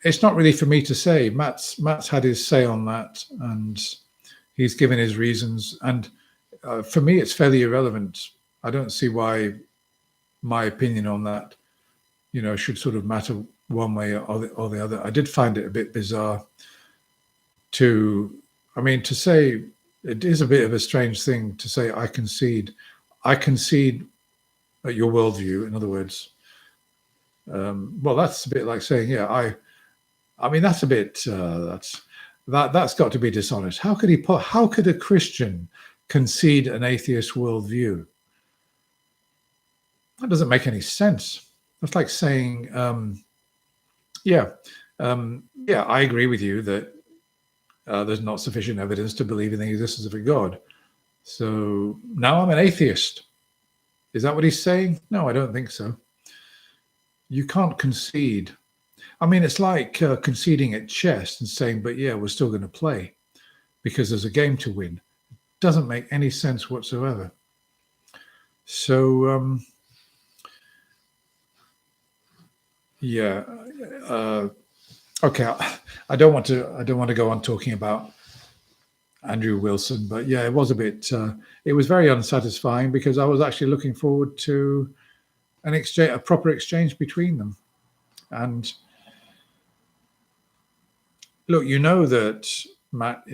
it's not really for me to say. Matt's had his say on that, and he's given his reasons. And for me, it's fairly irrelevant. I don't see why my opinion on that, should sort of matter one way or the other. I did find it a bit bizarre to say, it is a bit of a strange thing to say, I concede at your worldview. In other words, well, that's a bit like saying, yeah, that's a bit, that's got to be dishonest. How could a Christian concede an atheist worldview? That doesn't make any sense. That's like saying, I agree with you that there's not sufficient evidence to believe in the existence of a God. So now I'm an atheist. Is that what he's saying? No, I don't think so. You can't concede. It's like conceding at chess and saying, but yeah, we're still going to play because there's a game to win. It doesn't make any sense whatsoever. So, okay. I don't want to go on talking about Andrew Wilson, but yeah, it was a bit. It was very unsatisfying because I was actually looking forward to a proper exchange between them. And look, that Matt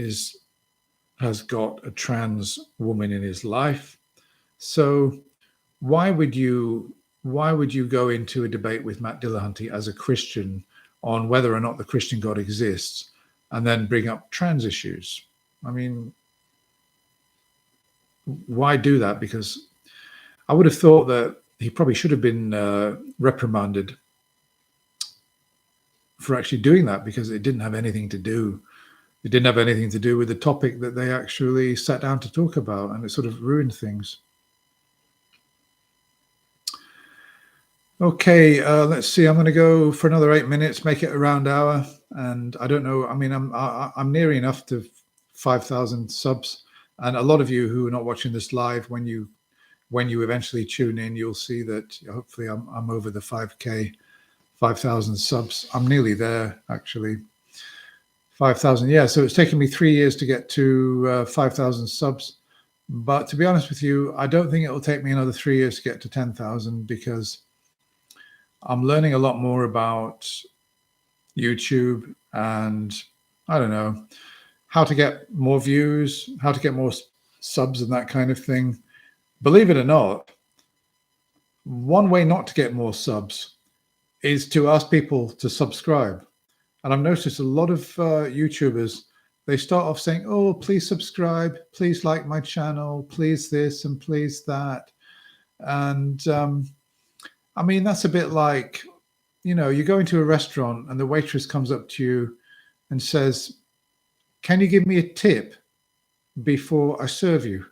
has got a trans woman in his life, so why would you go into a debate with Matt Dillahunty as a Christian on whether or not the Christian God exists and then bring up trans issues? Why do that? Because I would have thought that he probably should have been reprimanded for actually doing that, because it didn't have anything to do with the topic that they actually sat down to talk about, and it sort of ruined things. Okay, let's see. I'm going to go for another 8 minutes, make it a round hour, and I don't know. I'm near enough to 5,000 subs, and a lot of you who are not watching this live, when you eventually tune in, you'll see that hopefully I'm over the 5,000 subs. I'm nearly there, actually. 5,000, yeah. So it's taken me 3 years to get to 5,000 subs. But to be honest with you, I don't think it will take me another 3 years to get to 10,000, because I'm learning a lot more about YouTube and, I don't know, how to get more views, how to get more subs and that kind of thing. Believe it or not, one way not to get more subs is to ask people to subscribe. And I've noticed a lot of YouTubers, they start off saying, oh, please subscribe, please like my channel, please this and please that. And that's a bit like, you go into a restaurant and the waitress comes up to you and says, can you give me a tip before I serve you?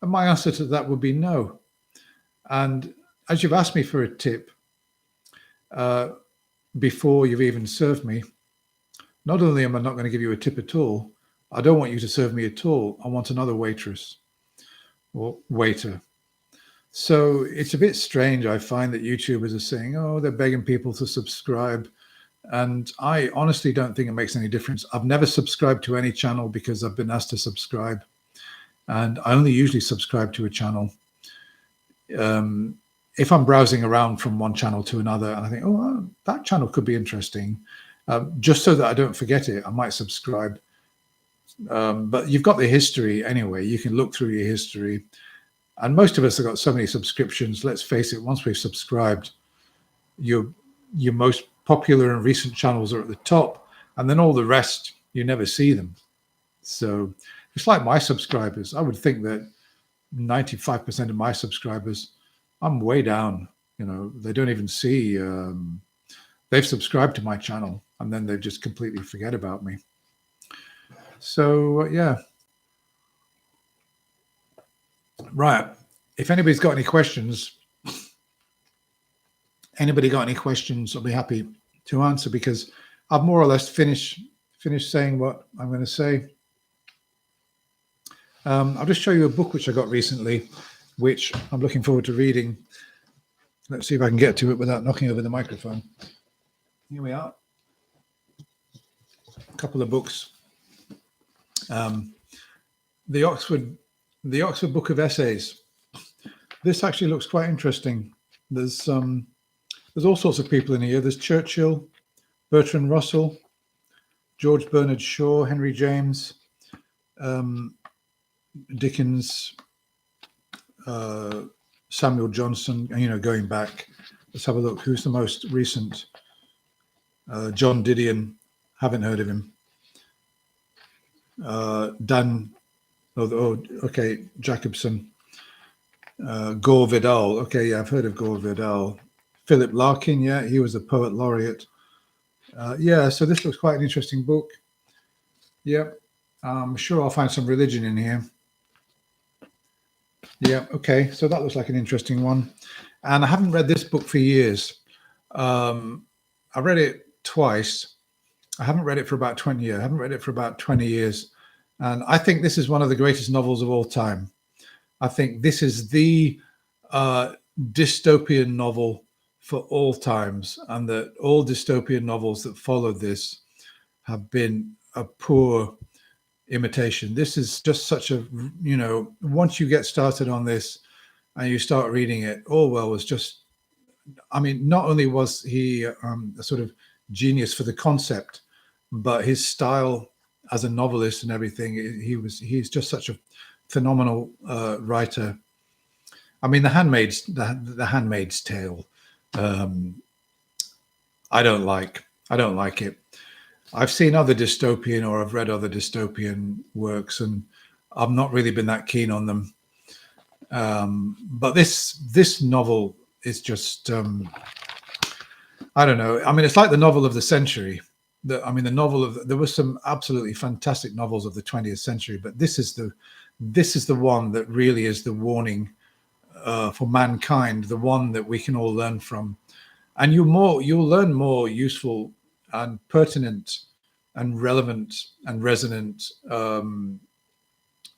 And my answer to that would be no. And as you've asked me for a tip before you've even served me, not only am I not going to give you a tip at all, I don't want you to serve me at all. I want another waitress or waiter. So it's a bit strange. I find that YouTubers are saying, oh, they're begging people to subscribe. And I honestly don't think it makes any difference. I've never subscribed to any channel because I've been asked to subscribe. And I only usually subscribe to a channel if I'm browsing around from one channel to another and I think, oh, that channel could be interesting. Just so that I don't forget it, I might subscribe. But you've got the history anyway. You can look through your history. And most of us have got so many subscriptions. Let's face it, once we've subscribed, your most popular and recent channels are at the top, and then all the rest, you never see them. So it's like my subscribers. I would think that 95% of my subscribers, I'm way down. They don't even see, they've subscribed to my channel and then they just completely forget about me. So, yeah. Right. If anybody's got any questions, Anybody got any questions, I'll be happy to answer, because I've more or less finished saying what I'm going to say. I'll just show you a book which I got recently, which I'm looking forward to reading. Let's see if I can get to it without knocking over the microphone. Here we are. A couple of books. The Oxford Book of Essays. This actually looks quite interesting. There's all sorts of people in here. There's Churchill, Bertrand Russell, George Bernard Shaw, Henry James, Dickens, Samuel Johnson, going back. Let's have a look. Who's the most recent? John Didion. Haven't heard of him. Jacobson. Gore Vidal. Okay, yeah, I've heard of Gore Vidal. Philip Larkin, yeah, he was a poet laureate. So this looks quite an interesting book. Yeah, I'm sure I'll find some religion in here. Yeah, okay, so that looks like an interesting one. And I haven't read this book for years. I read it twice. I haven't read it for about 20 years. I haven't read it for about 20 years. And I think this is one of the greatest novels of all time. I think this is the dystopian novel for all times, and that all dystopian novels that followed this have been a poor imitation. This is just such a, once you get started on this and you start reading it, Orwell was just, not only was he a sort of genius for the concept, but his style as a novelist and everything, he's just such a phenomenal writer. The Handmaid's Tale, I don't like it. I've seen other dystopian, or I've read other dystopian works, and I've not really been that keen on them. But this novel is just, I don't know. It's like the novel of the century. There were some absolutely fantastic novels of the 20th century, but this is the one that really is the warning for mankind, the one that we can all learn from. And you'll learn more useful and pertinent and relevant and resonant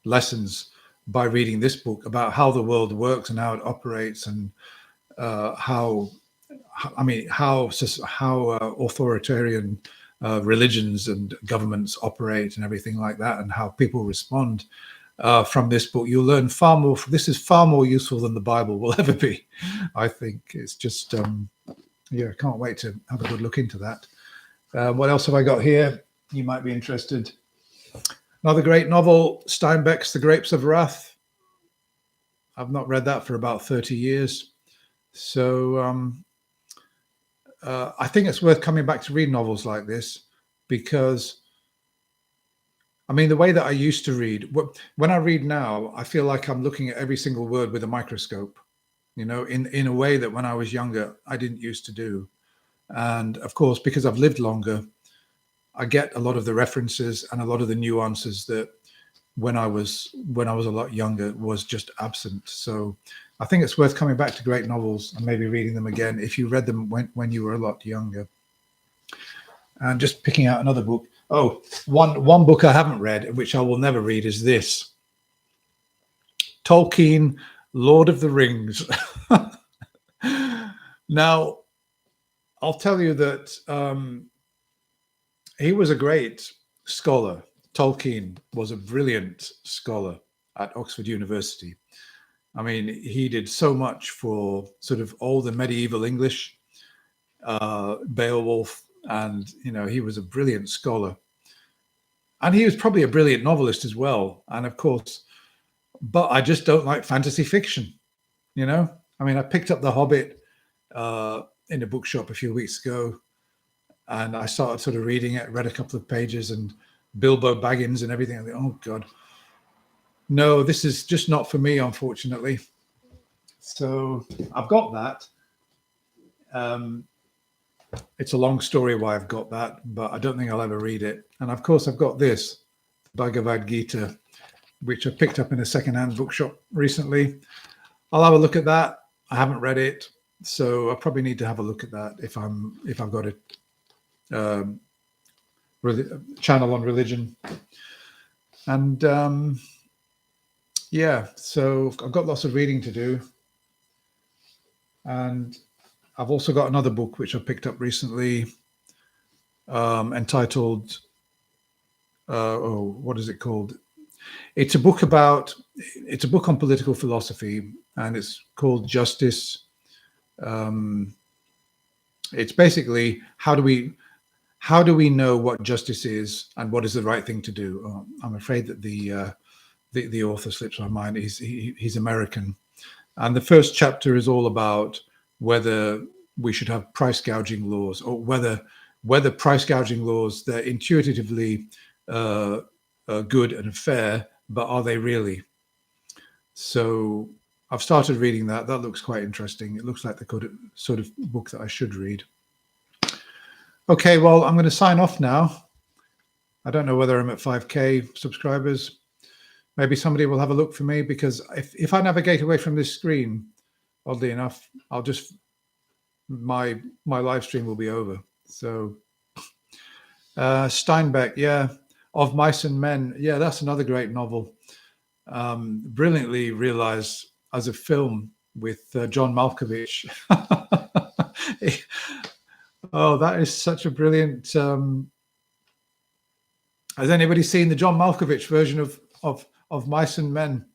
lessons by reading this book about how the world works and how it operates, and how authoritarian religions and governments operate and everything like that, and how people respond. From this book, you'll learn far more. This is far more useful than the Bible will ever be. I think it's just, can't wait to have a good look into that. What else have I got here? You might be interested. Another great novel, Steinbeck's The Grapes of Wrath. I've not read that for about 30 years. So I think it's worth coming back to read novels like this, because the way that I used to read, when I read now, I feel like I'm looking at every single word with a microscope, in a way that when I was younger, I didn't used to do. And of course, because I've lived longer, I get a lot of the references and a lot of the nuances that when I was a lot younger was just absent. So I think it's worth coming back to great novels and maybe reading them again if you read them when you were a lot younger. And just picking out another book. Oh, one book I haven't read, which I will never read, is this. Tolkien, Lord of the Rings. Now, I'll tell you that he was a great scholar. Tolkien was a brilliant scholar at Oxford University. He did so much for sort of all the medieval English, Beowulf, and he was a brilliant scholar, and he was probably a brilliant novelist as well. And of course, but I just don't like fantasy fiction. I picked up The Hobbit in a bookshop a few weeks ago, and I started sort of reading it, read a couple of pages, and Bilbo Baggins and everything. I think, oh God, no, this is just not for me, unfortunately. So I've got that. It's a long story why I've got that, but I don't think I'll ever read it. And of course, I've got this, Bhagavad Gita, which I picked up in a secondhand bookshop recently. I'll have a look at that. I haven't read it. So I probably need to have a look at that if I've got a channel on religion. And yeah, so I've got lots of reading to do. And I've also got another book which I picked up recently, entitled, what is it called? It's a book on political philosophy, and it's called Justice. It's basically how do we know what justice is and what is the right thing to do? I'm afraid that the author slips my mind. He's American, and the first chapter is all about whether we should have price gouging laws, or whether price gouging laws, they're intuitively good and fair, but are they really? So I've started reading that. That looks quite interesting. It looks like the sort of book that I should read. Okay, well, I'm going to sign off now. I don't know whether I'm at 5K subscribers. Maybe somebody will have a look for me, because if I navigate away from this screen, oddly enough, my live stream will be over. So Steinbeck, yeah, Of Mice and Men, yeah, that's another great novel. Brilliantly realized as a film with John Malkovich. Oh, that is such a brilliant. Has anybody seen the John Malkovich version of Mice and Men?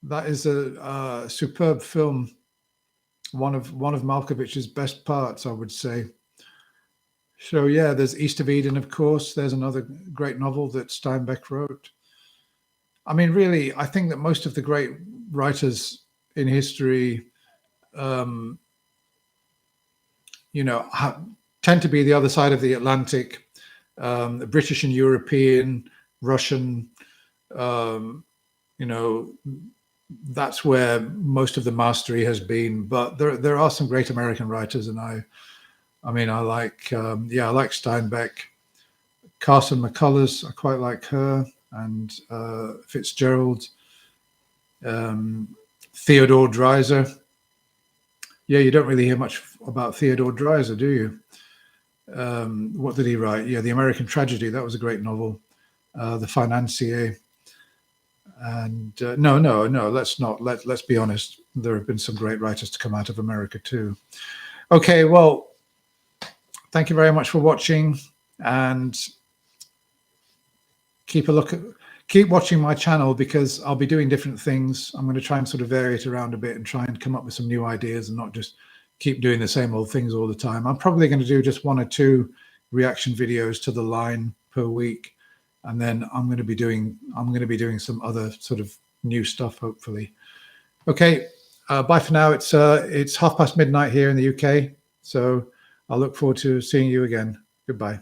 That is a superb film. One of Malkovich's best parts, I would say. So yeah, there's East of Eden, of course. There's another great novel that Steinbeck wrote. I mean, really, I think that most of the great writers in history, tend to be the other side of the Atlantic, British and European, Russian. That's where most of the mastery has been. But there are some great American writers, and I like Steinbeck, Carson McCullers. I quite like her, and Fitzgerald, Theodore Dreiser. Yeah, you don't really hear much about Theodore Dreiser, do you? What did he write? Yeah, The American Tragedy. That was a great novel. The Financier. And no, let's be honest. There have been some great writers to come out of America too. Okay, well, thank you very much for watching, and keep watching my channel, because I'll be doing different things. I'm going to try and sort of vary it around a bit and try and come up with some new ideas, and not just keep doing the same old things all the time. I'm probably going to do just 1 or 2 reaction videos to The Line per week. And then I'm going to be doing some other sort of new stuff, hopefully. Okay, bye for now. It's midnight here in the UK, so I'll look forward to seeing you again. Goodbye.